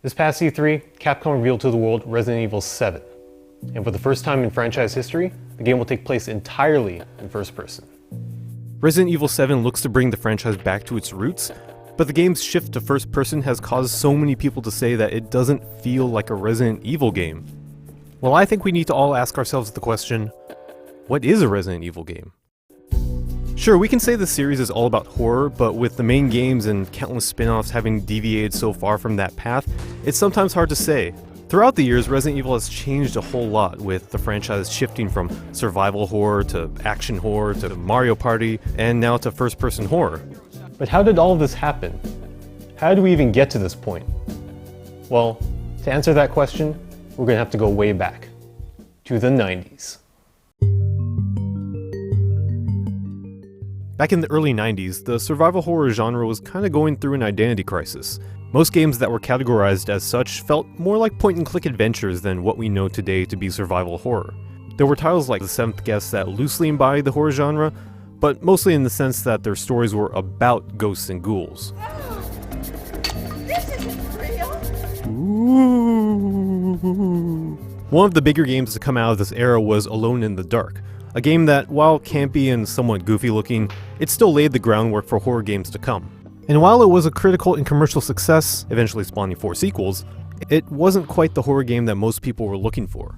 This past E3, Capcom revealed to the world Resident Evil 7. And for the first time in franchise history, the game will take place entirely in first person. Resident Evil 7 looks to bring the franchise back to its roots, but the game's shift to first person has caused so many people to say that it doesn't feel like a Resident Evil game. Well, I think we need to all ask ourselves the question, what is a Resident Evil game? Sure, we can say the series is all about horror, but with the main games and countless spin-offs having deviated so far from that path, it's sometimes hard to say. Throughout the years, Resident Evil has changed a whole lot, with the franchise shifting from survival horror to action horror to Mario Party, and now to first-person horror. But how did all of this happen? How did we even get to this point? Well, to answer that question, we're gonna have to go way back, to the 90s. Back in the early 90s, the survival horror genre was kinda going through an identity crisis. Most games that were categorized as such felt more like point-and-click adventures than what we know today to be survival horror. There were titles like The Seventh Guest that loosely embodied the horror genre, but mostly in the sense that their stories were about ghosts and ghouls. This isn't real! Ooh. One of the bigger games to come out of this era was Alone in the Dark, a game that, while campy and somewhat goofy looking, it still laid the groundwork for horror games to come. And while it was a critical and commercial success, eventually spawning 4 sequels, it wasn't quite the horror game that most people were looking for.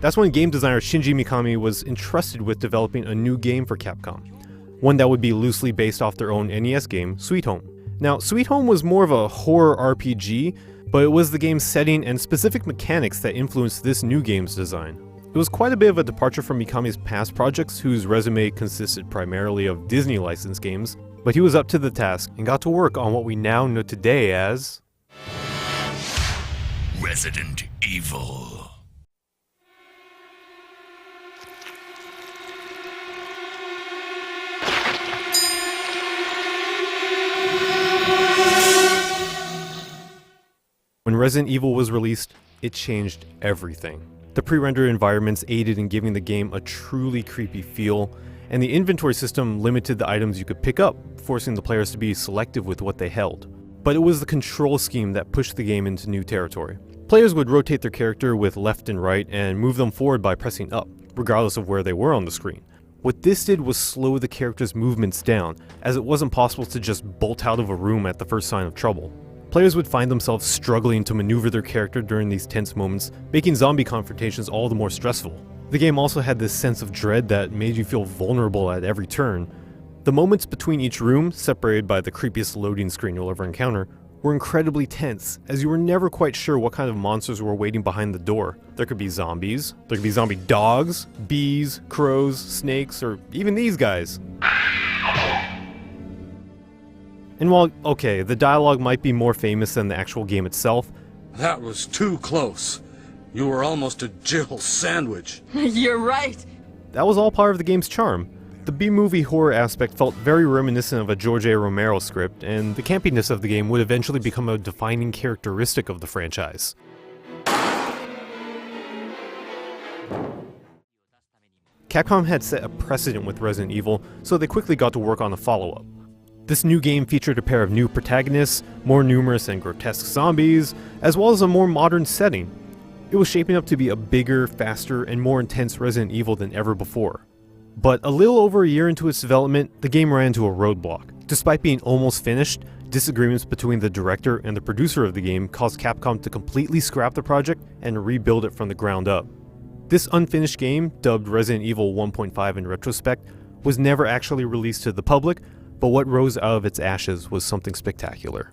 That's when game designer Shinji Mikami was entrusted with developing a new game for Capcom, one that would be loosely based off their own NES game, Sweet Home. Now, Sweet Home was more of a horror RPG, but it was the game's setting and specific mechanics that influenced this new game's design. It was quite a bit of a departure from Mikami's past projects, whose resume consisted primarily of Disney licensed games, but he was up to the task and got to work on what we now know today as Resident Evil. When Resident Evil was released, it changed everything. The pre-rendered environments aided in giving the game a truly creepy feel, and the inventory system limited the items you could pick up, forcing the players to be selective with what they held. But it was the control scheme that pushed the game into new territory. Players would rotate their character with left and right and move them forward by pressing up, regardless of where they were on the screen. What this did was slow the character's movements down, as it wasn't possible to just bolt out of a room at the first sign of trouble. Players would find themselves struggling to maneuver their character during these tense moments, making zombie confrontations all the more stressful. The game also had this sense of dread that made you feel vulnerable at every turn. The moments between each room, separated by the creepiest loading screen you'll ever encounter, were incredibly tense, as you were never quite sure what kind of monsters were waiting behind the door. There could be zombies, there could be zombie dogs, bees, crows, snakes, or even these guys. And while, okay, the dialogue might be more famous than the actual game itself, that was too close. You were almost a Jill sandwich. You're right. That was all part of the game's charm. The B-movie horror aspect felt very reminiscent of a George A. Romero script, and the campiness of the game would eventually become a defining characteristic of the franchise. Capcom had set a precedent with Resident Evil, so they quickly got to work on a follow-up. This new game featured a pair of new protagonists, more numerous and grotesque zombies, as well as a more modern setting. It was shaping up to be a bigger, faster, and more intense Resident Evil than ever before. But a little over a year into its development, the game ran into a roadblock. Despite being almost finished, disagreements between the director and the producer of the game caused Capcom to completely scrap the project and rebuild it from the ground up. This unfinished game, dubbed Resident Evil 1.5 in retrospect, was never actually released to the public, but what rose out of its ashes was something spectacular.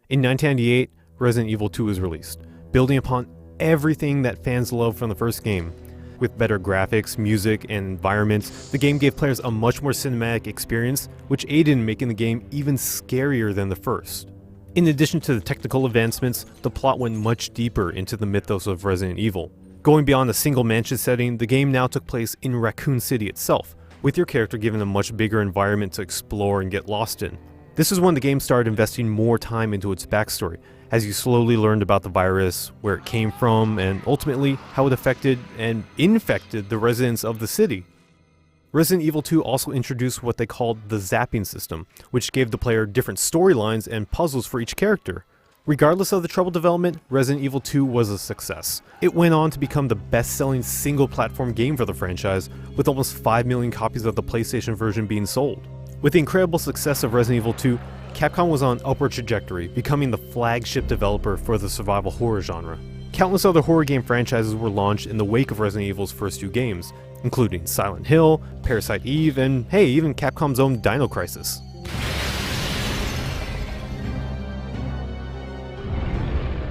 In 1998, Resident Evil 2 was released, building upon everything that fans loved from the first game. With better graphics, music, and environments, the game gave players a much more cinematic experience, which aided in making the game even scarier than the first. In addition to the technical advancements, the plot went much deeper into the mythos of Resident Evil. Going beyond a single mansion setting, the game now took place in Raccoon City itself, with your character given a much bigger environment to explore and get lost in. This is when the game started investing more time into its backstory, as you slowly learned about the virus, where it came from, and ultimately how it affected and infected the residents of the city. Resident Evil 2 also introduced what they called the zapping system, which gave the player different storylines and puzzles for each character. Regardless of the troubled development, Resident Evil 2 was a success. It went on to become the best-selling single-platform game for the franchise, with almost 5 million copies of the PlayStation version being sold. With the incredible success of Resident Evil 2, Capcom was on an upward trajectory, becoming the flagship developer for the survival horror genre. Countless other horror game franchises were launched in the wake of Resident Evil's first 2 games, including Silent Hill, Parasite Eve, and hey, even Capcom's own Dino Crisis.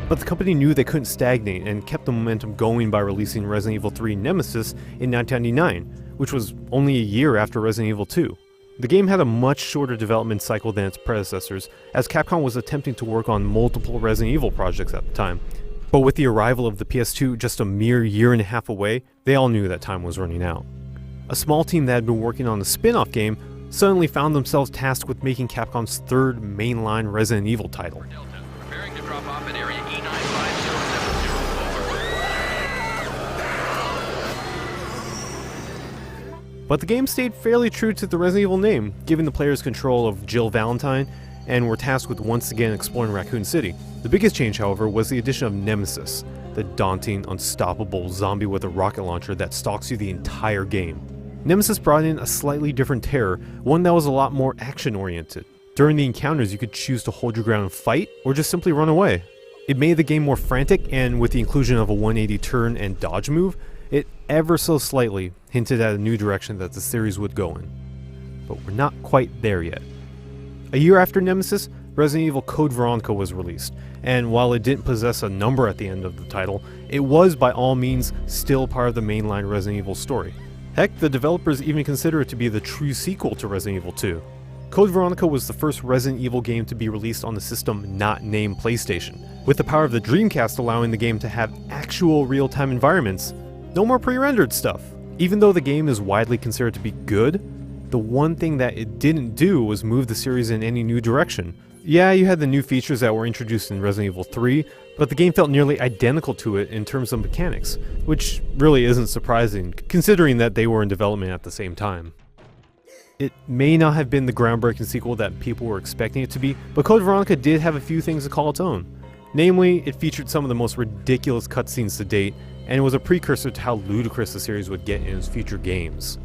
But the company knew they couldn't stagnate and kept the momentum going by releasing Resident Evil 3 Nemesis in 1999, which was only a year after Resident Evil 2. The game had a much shorter development cycle than its predecessors, as Capcom was attempting to work on multiple Resident Evil projects at the time. But with the arrival of the PS2 just a mere year and a half away, they all knew that time was running out. A small team that had been working on the spin-off game suddenly found themselves tasked with making Capcom's third mainline Resident Evil title. Preparing to drop off at area E95070. But the game stayed fairly true to the Resident Evil name, giving the players control of Jill Valentine, and were tasked with once again exploring Raccoon City. The biggest change, however, was the addition of Nemesis, the daunting, unstoppable zombie with a rocket launcher that stalks you the entire game. Nemesis brought in a slightly different terror, one that was a lot more action-oriented. During the encounters, you could choose to hold your ground and fight, or just simply run away. It made the game more frantic, and with the inclusion of a 180 turn and dodge move, it ever so slightly hinted at a new direction that the series would go in. But we're not quite there yet. A year after Nemesis, Resident Evil Code Veronica was released, and while it didn't possess a number at the end of the title, it was by all means still part of the mainline Resident Evil story. Heck, the developers even consider it to be the true sequel to Resident Evil 2. Code Veronica was the first Resident Evil game to be released on the system not named PlayStation, with the power of the Dreamcast allowing the game to have actual real-time environments. No more pre-rendered stuff. Even though the game is widely considered to be good, the one thing that it didn't do was move the series in any new direction. Yeah, you had the new features that were introduced in Resident Evil 3, but the game felt nearly identical to it in terms of mechanics, which really isn't surprising, considering that they were in development at the same time. It may not have been the groundbreaking sequel that people were expecting it to be, but Code Veronica did have a few things to call its own. Namely, it featured some of the most ridiculous cutscenes to date, and it was a precursor to how ludicrous the series would get in its future games.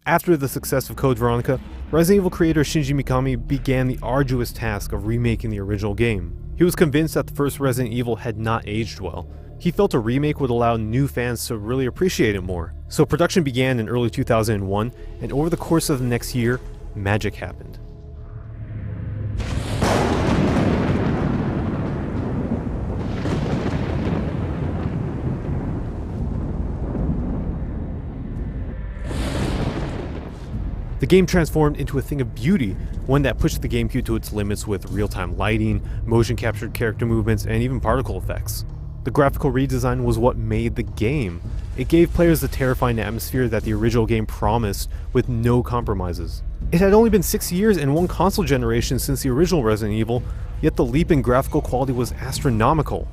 After the success of Code Veronica, Resident Evil creator Shinji Mikami began the arduous task of remaking the original game. He was convinced that the first Resident Evil had not aged well. He felt a remake would allow new fans to really appreciate it more. So production began in early 2001, and over the course of the next year, magic happened. The game transformed into a thing of beauty, one that pushed the GameCube to its limits with real-time lighting, motion-captured character movements, and even particle effects. The graphical redesign was what made the game. It gave players the terrifying atmosphere that the original game promised, with no compromises. It had only been 6 years and one console generation since the original Resident Evil, yet the leap in graphical quality was astronomical.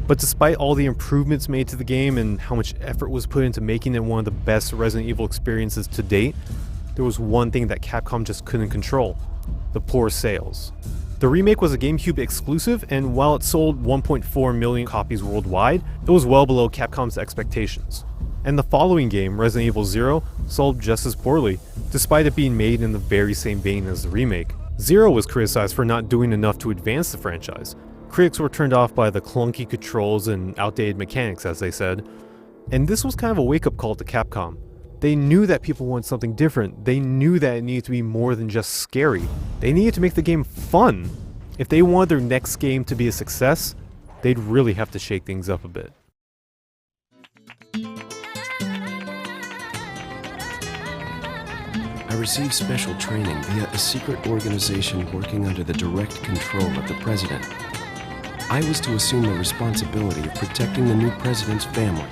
But despite all the improvements made to the game and how much effort was put into making it one of the best Resident Evil experiences to date, there was one thing that Capcom just couldn't control: the poor sales. The remake was a GameCube exclusive, and while it sold 1.4 million copies worldwide, it was well below Capcom's expectations. And the following game, Resident Evil 0, sold just as poorly, despite it being made in the very same vein as the remake. 0 was criticized for not doing enough to advance the franchise. Critics were turned off by the clunky controls and outdated mechanics, as they said. And this was kind of a wake-up call to Capcom. They knew that people wanted something different. They knew that it needed to be more than just scary. They needed to make the game fun. If they wanted their next game to be a success, they'd really have to shake things up a bit. I received special training via a secret organization working under the direct control of the president. I was to assume the responsibility of protecting the new president's family.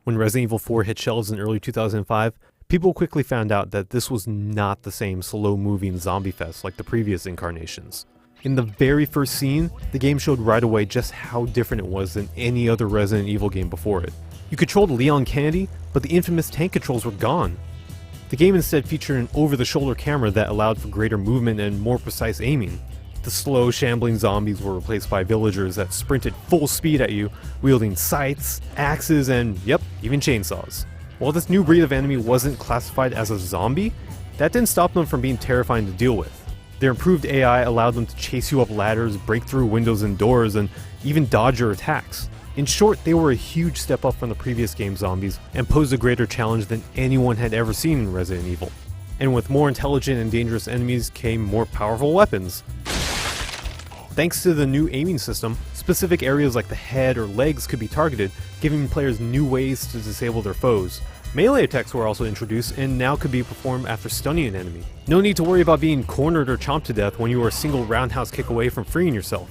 When Resident Evil 4 hit shelves in early 2005, people quickly found out that this was not the same slow-moving zombie fest like the previous incarnations. In the very first scene, the game showed right away just how different it was than any other Resident Evil game before it. You controlled Leon Kennedy, but the infamous tank controls were gone. The game instead featured an over-the-shoulder camera that allowed for greater movement and more precise aiming. The slow, shambling zombies were replaced by villagers that sprinted full speed at you, wielding scythes, axes, and yep, even chainsaws. While this new breed of enemy wasn't classified as a zombie, that didn't stop them from being terrifying to deal with. Their improved AI allowed them to chase you up ladders, break through windows and doors, and even dodge your attacks. In short, they were a huge step up from the previous game zombies, and posed a greater challenge than anyone had ever seen in Resident Evil. And with more intelligent and dangerous enemies came more powerful weapons. Thanks to the new aiming system, specific areas like the head or legs could be targeted, giving players new ways to disable their foes. Melee attacks were also introduced and now could be performed after stunning an enemy. No need to worry about being cornered or chomped to death when you were a single roundhouse kick away from freeing yourself.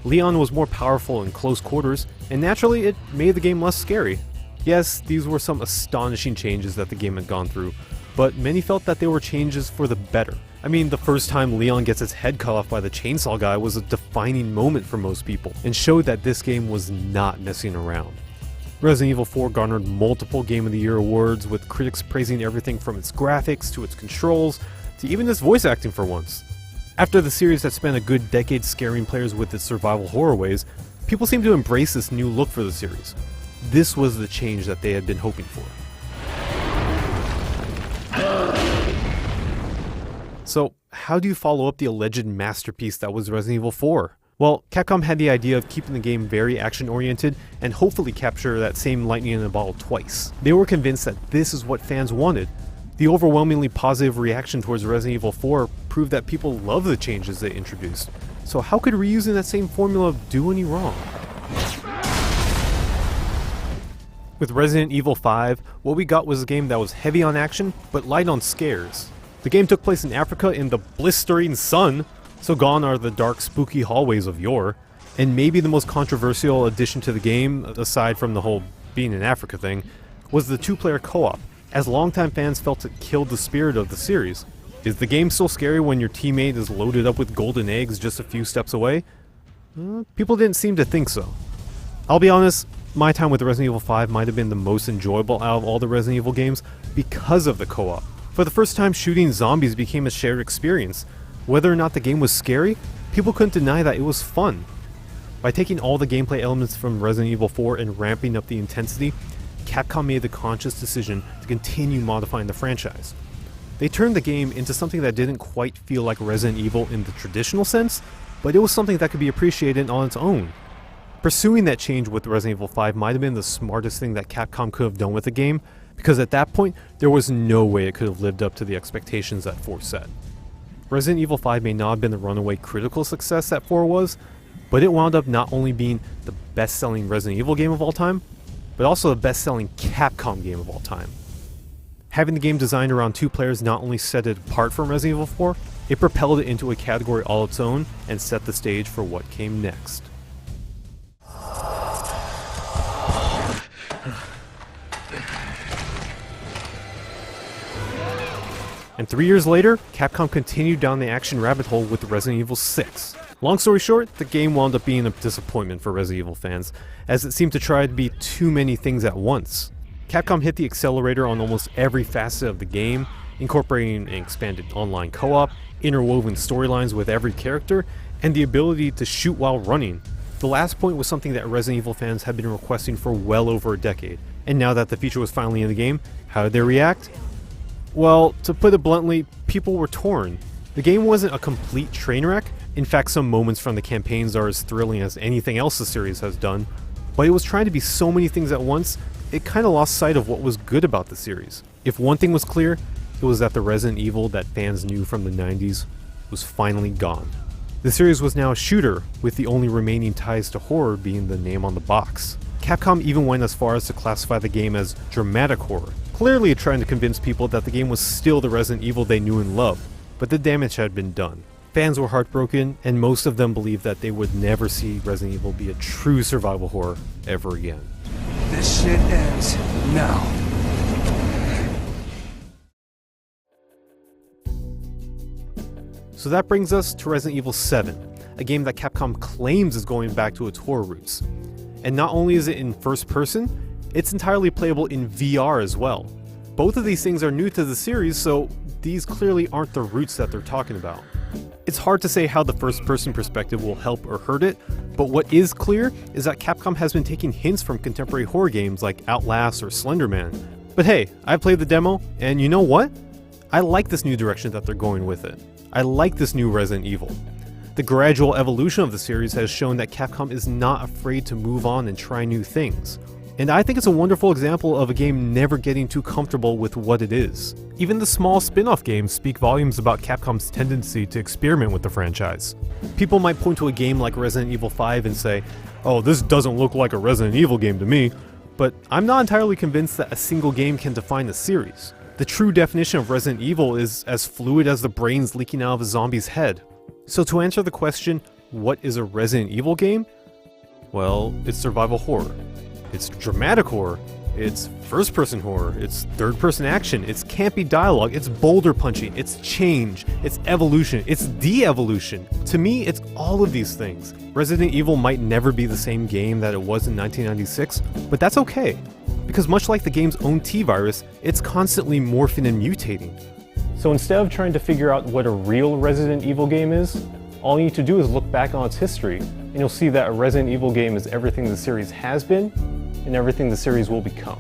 Leon was more powerful in close quarters, and naturally it made the game less scary. Yes, these were some astonishing changes that the game had gone through, but many felt that they were changes for the better. I mean, the first time Leon gets his head cut off by the chainsaw guy was a defining moment for most people, and showed that this game was not messing around. Resident Evil 4 garnered multiple Game of the Year awards, with critics praising everything from its graphics to its controls, to even its voice acting for once. After the series had spent a good decade scaring players with its survival horror ways, people seemed to embrace this new look for the series. This was the change that they had been hoping for. So, how do you follow up the alleged masterpiece that was Resident Evil 4? Well, Capcom had the idea of keeping the game very action-oriented and hopefully capture that same lightning in a bottle twice. They were convinced that this is what fans wanted. The overwhelmingly positive reaction towards Resident Evil 4 proved that people love the changes they introduced. So how could reusing that same formula do any wrong? With Resident Evil 5, what we got was a game that was heavy on action, but light on scares. The game took place in Africa in the blistering sun, so gone are the dark, spooky hallways of yore. And maybe the most controversial addition to the game, aside from the whole being in Africa thing, was the two-player co-op, as longtime fans felt it killed the spirit of the series. Is the game still scary when your teammate is loaded up with golden eggs just a few steps away? People didn't seem to think so. I'll be honest, my time with Resident Evil 5 might have been the most enjoyable out of all the Resident Evil games because of the co-op. For the first time, shooting zombies became a shared experience. Whether or not the game was scary, people couldn't deny that it was fun. By taking all the gameplay elements from Resident Evil 4 and ramping up the intensity, Capcom made the conscious decision to continue modifying the franchise. They turned the game into something that didn't quite feel like Resident Evil in the traditional sense, but it was something that could be appreciated on its own. Pursuing that change with Resident Evil 5 might have been the smartest thing that Capcom could have done with the game, because at that point, there was no way it could have lived up to the expectations that 4 set. Resident Evil 5 may not have been the runaway critical success that 4 was, but it wound up not only being the best-selling Resident Evil game of all time, but also the best-selling Capcom game of all time. Having the game designed around 2 players not only set it apart from Resident Evil 4, it propelled it into a category all its own and set the stage for what came next. And 3 years later, Capcom continued down the action rabbit hole with Resident Evil 6. Long story short, the game wound up being a disappointment for Resident Evil fans, as it seemed to try to be too many things at once. Capcom hit the accelerator on almost every facet of the game, incorporating an expanded online co-op, interwoven storylines with every character, and the ability to shoot while running. The last point was something that Resident Evil fans had been requesting for well over a decade, and now that the feature was finally in the game, how did they react? Well, to put it bluntly, people were torn. The game wasn't a complete train wreck. In fact, some moments from the campaigns are as thrilling as anything else the series has done, but it was trying to be so many things at once, it kinda lost sight of what was good about the series. If one thing was clear, it was that the Resident Evil that fans knew from the 90s was finally gone. The series was now a shooter, with the only remaining ties to horror being the name on the box. Capcom even went as far as to classify the game as dramatic horror, clearly trying to convince people that the game was still the Resident Evil they knew and loved, but the damage had been done. Fans were heartbroken, and most of them believed that they would never see Resident Evil be a true survival horror ever again. This shit ends now. So that brings us to Resident Evil 7, a game that Capcom claims is going back to its horror roots. And not only is it in first person, it's entirely playable in VR as well. Both of these things are new to the series, so these clearly aren't the roots that they're talking about. It's hard to say how the first person perspective will help or hurt it, but what is clear is that Capcom has been taking hints from contemporary horror games like Outlast or Slender Man. But hey, I played the demo, and you know what? I like this new direction that they're going with it. I like this new Resident Evil. The gradual evolution of the series has shown that Capcom is not afraid to move on and try new things. And I think it's a wonderful example of a game never getting too comfortable with what it is. Even the small spin-off games speak volumes about Capcom's tendency to experiment with the franchise. People might point to a game like Resident Evil 5 and say, "Oh, this doesn't look like a Resident Evil game to me," but I'm not entirely convinced that a single game can define the series. The true definition of Resident Evil is as fluid as the brains leaking out of a zombie's head. So to answer the question, what is a Resident Evil game? Well, it's survival horror. It's dramatic horror. It's first-person horror. It's third-person action. It's campy dialogue. It's boulder punching. It's change. It's evolution. It's de-evolution. To me, it's all of these things. Resident Evil might never be the same game that it was in 1996, but that's okay. Because much like the game's own T-virus, it's constantly morphing and mutating. So instead of trying to figure out what a real Resident Evil game is, all you need to do is look back on its history, and you'll see that a Resident Evil game is everything the series has been, and everything the series will become.